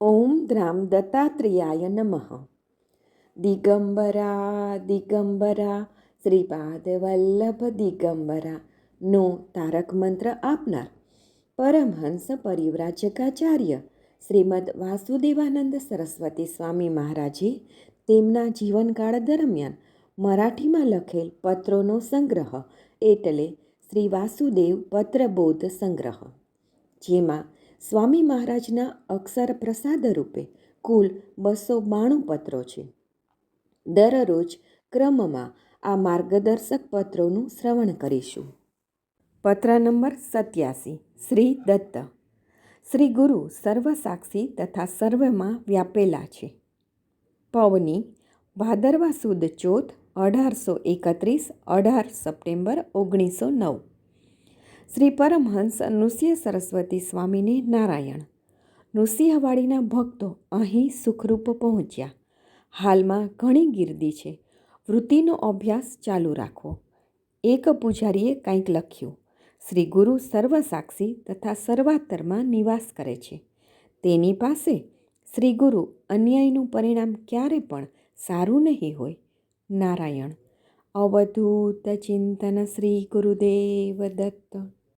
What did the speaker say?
ઓમ દ્રામ દત્તાત્રેયાય નમઃ. દિગંબરા દિગંબરા શ્રીપાદ વલ્લભ દિગંબરા નો તારક મંત્ર આપનાર પરમહંસ પરિવ્રાજકાચાર્ય શ્રીમદ વાસુદેવાનંદ સરસ્વતી સ્વામી મહારાજે તેમના જીવનકાળ દરમિયાન મરાઠીમાં લખેલ પત્રોનો સંગ્રહ એટલે શ્રી વાસુદેવ પત્રબોધ સંગ્રહ, જેમાં સ્વામી મહારાજના અક્ષર પ્રસાદ રૂપે કુલ 292 પત્રો છે. દરરોજ ક્રમમાં આ માર્ગદર્શક પત્રોનું શ્રવણ કરીશું. પત્ર નંબર 87. શ્રી દત્ત. શ્રી ગુરુ સર્વસાક્ષી તથા સર્વમાં વ્યાપેલા છે. પવની ભાદરવા સુદ ચોથ 1831 18 સપ્ટેમ્બર 1909. શ્રી પરમહંસ નૃસિંહ સરસ્વતી સ્વામીને નારાયણ. નૃસિંહવાડીના ભક્તો અહીં સુખરૂપ પહોંચ્યા. હાલમાં ઘણી ગીર્દી છે. વૃત્તિનો અભ્યાસ ચાલુ રાખવો. એક પૂજારીએ કંઈક લખ્યું. શ્રી ગુરુ સર્વસાક્ષી તથા સર્વાતરમાં નિવાસ કરે છે. તેની પાસે શ્રી ગુરુ અન્યાયનું પરિણામ ક્યારે પણ સારું નહીં હોય. નારાયણ. અવધૂત ચિંતન શ્રી ગુરુદેવ દત્ત.